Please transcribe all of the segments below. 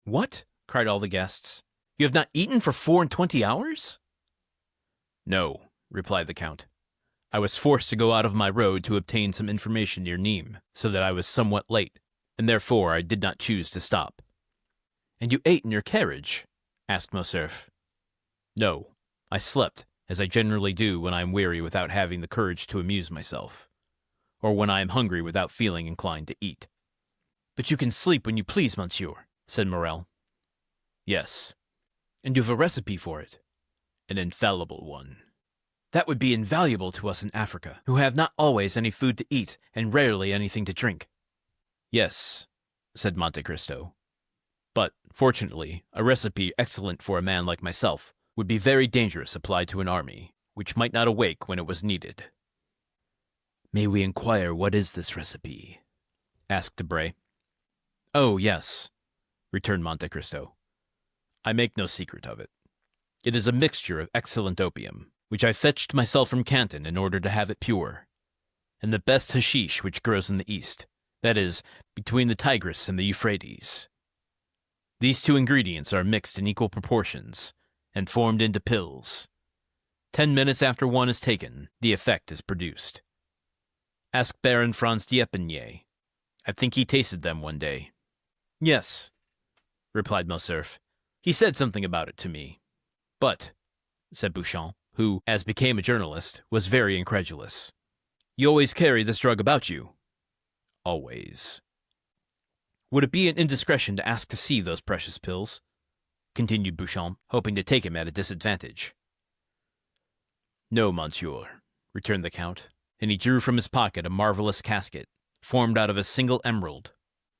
What? Cried all the guests. You have not eaten for 24 hours? No, replied the Count. I was forced to go out of my road to obtain some information near Nîmes, so that I was somewhat late, and therefore I did not choose to stop. And you ate in your carriage? Asked Morcerf. No, I slept, as I generally do when I am weary without having the courage to amuse myself, or when I am hungry without feeling inclined to eat. But you can sleep when you please, monsieur, said Morrel. Yes. And you've a recipe for it? An infallible one. That would be invaluable to us in Africa, who have not always any food to eat and rarely anything to drink. Yes, said Monte Cristo. But, fortunately, a recipe excellent for a man like myself would be very dangerous applied to an army, which might not awake when it was needed. May we inquire what is this recipe? Asked Debray. Oh, yes, returned Monte Cristo. I make no secret of it. It is a mixture of excellent opium, which I fetched myself from Canton in order to have it pure, and the best hashish which grows in the east, that is, between the Tigris and the Euphrates. These two ingredients are mixed in equal proportions, and formed into pills. 10 minutes after one is taken, the effect is produced. Ask Baron Franz d'Epinay. I think he tasted them one day. Yes, replied Morcerf. He said something about it to me. But, said Beauchamp, who, as became a journalist, was very incredulous, you always carry this drug about you? Always. Would it be an indiscretion to ask to see those precious pills? Continued Beauchamp, hoping to take him at a disadvantage. No, monsieur, returned the Count, and he drew from his pocket a marvelous casket, formed out of a single emerald,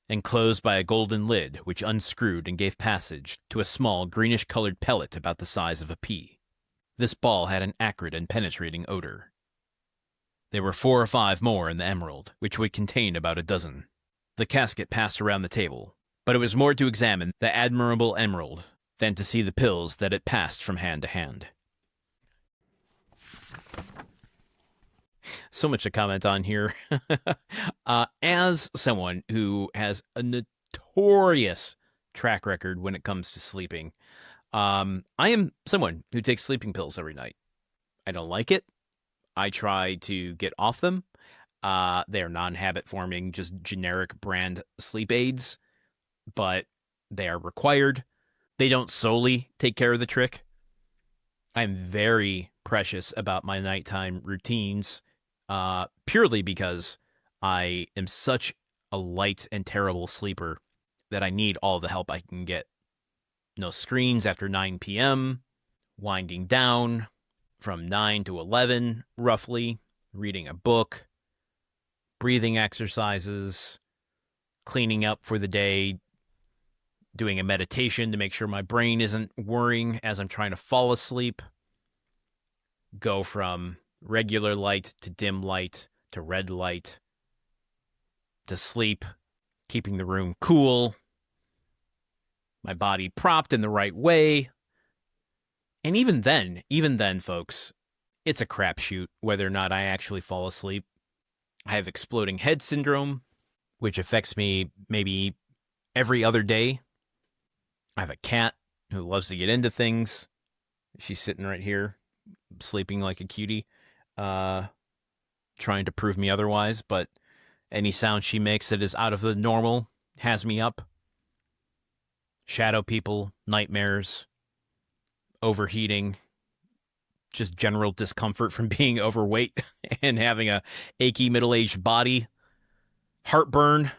and closed by a golden lid which unscrewed and gave passage to a small greenish-colored pellet about the size of a pea. This ball had an acrid and penetrating odor. There were 4 or 5 more in the emerald, which would contain about a dozen. The casket passed around the table, but it was more to examine the admirable emerald than to see the pills that it passed from hand to hand. So much to comment on here. As someone who has a notorious track record when it comes to sleeping, I am someone who takes sleeping pills every night. I don't like it. I try to get off them. They're non-habit forming, just generic brand sleep aids, but they are required. They don't solely take care of the trick. I'm very precious about my nighttime routines, purely because I am such a light and terrible sleeper that I need all the help I can get. No screens after 9 p.m., winding down from 9 to 11, roughly, reading a book, breathing exercises, cleaning up for the day, doing a meditation to make sure my brain isn't worrying as I'm trying to fall asleep, go from regular light to dim light to red light to sleep, keeping the room cool, my body propped in the right way. And even then, folks, it's a crapshoot whether or not I actually fall asleep. I have exploding head syndrome, which affects me maybe every other day. I have a cat who loves to get into things. She's sitting right here, sleeping like a cutie, trying to prove me otherwise, but any sound she makes that is out of the normal has me up. Shadow people, nightmares, overheating, just general discomfort from being overweight and having a achy middle-aged body, heartburn,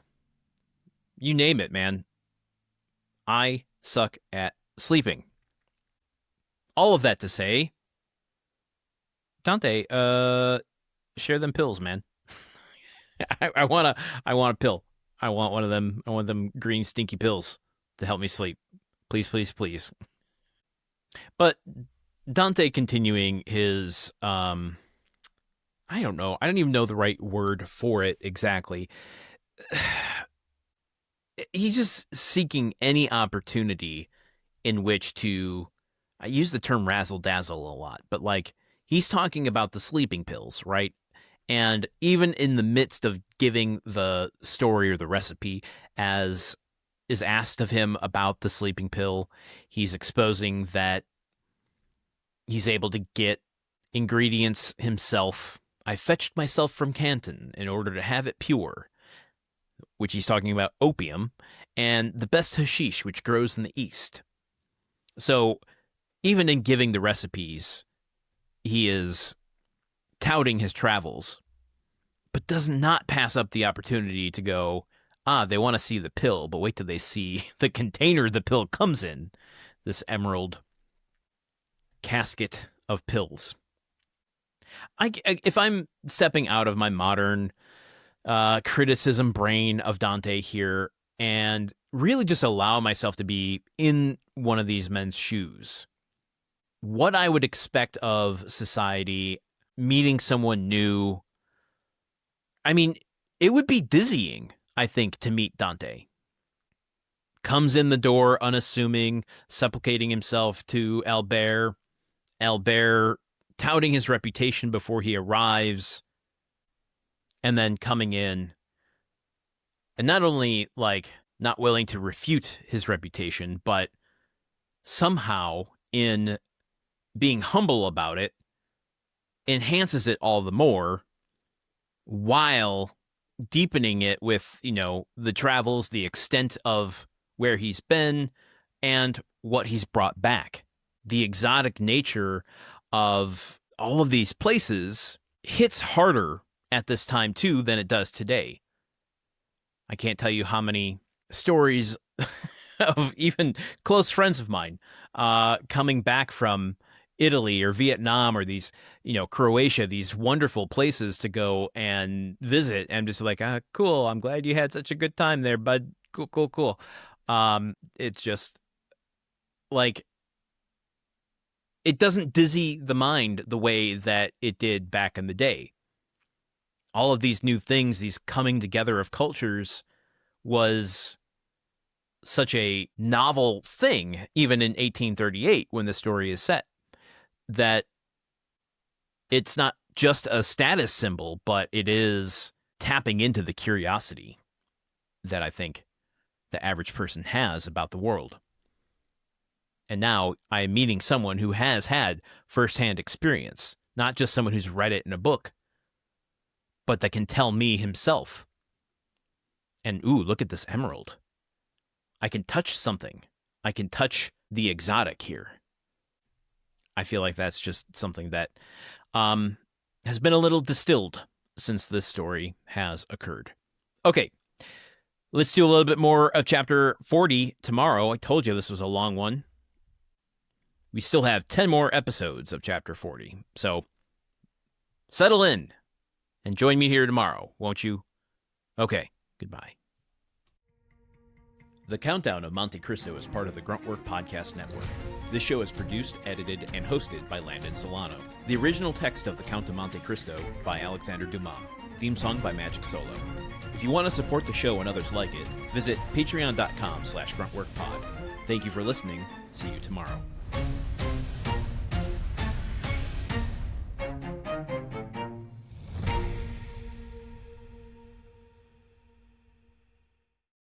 you name it, man. I suck at sleeping. All of that to say, Dante, share them pills, man. I want a pill. I want one of them. I want them green stinky pills to help me sleep. Please, please, please. But Dante continuing his, I don't know. I don't even know the right word for it exactly. He's just seeking any opportunity in which to, I use the term razzle dazzle a lot, but like he's talking about the sleeping pills, right? And even in the midst of giving the story or the recipe as is asked of him about the sleeping pill, he's exposing that he's able to get ingredients himself. I fetched myself from Canton in order to have it pure, which he's talking about opium, and the best hashish, which grows in the East. So even in giving the recipes, he is touting his travels, but does not pass up the opportunity to go, they want to see the pill, but wait till they see the container the pill comes in, this emerald casket of pills. If I'm stepping out of my modern criticism brain of Dante here and really just allow myself to be in one of these men's shoes, what I would expect of society meeting someone new, I mean, it would be dizzying, I think, to meet Dante. Comes in the door unassuming, supplicating himself to Albert touting his reputation before he arrives, and then coming in and not only like not willing to refute his reputation, but somehow in being humble about it, enhances it all the more while deepening it with, the travels, the extent of where he's been and what he's brought back. The exotic nature of all of these places hits harder at this time too than it does today. I can't tell you how many stories of even close friends of mine coming back from Italy or Vietnam or these, Croatia, these wonderful places to go and visit, and just like, cool, I'm glad you had such a good time there, bud. Cool. It's just like, it doesn't dizzy the mind the way that it did back in the day. All of these new things, these coming together of cultures, was such a novel thing, even in 1838 when the story is set, that it's not just a status symbol, but it is tapping into the curiosity that I think the average person has about the world. And now I'm meeting someone who has had firsthand experience, not just someone who's read it in a book, but that can tell me himself. And look at this emerald. I can touch something. I can touch the exotic here. I feel like that's just something that has been a little distilled since this story has occurred. Okay, let's do a little bit more of chapter 40 tomorrow. I told you this was a long one. We still have 10 more episodes of chapter 40. So settle in and join me here tomorrow, won't you? Okay, goodbye. The Countdown of Monte Cristo is part of the Gruntwork Podcast Network. This show is produced, edited, and hosted by Landon Solano. The original text of The Count of Monte Cristo by Alexandre Dumas. Theme song by Magic Solo. If you want to support the show and others like it, visit patreon.com/gruntworkpod. Thank you for listening. See you tomorrow.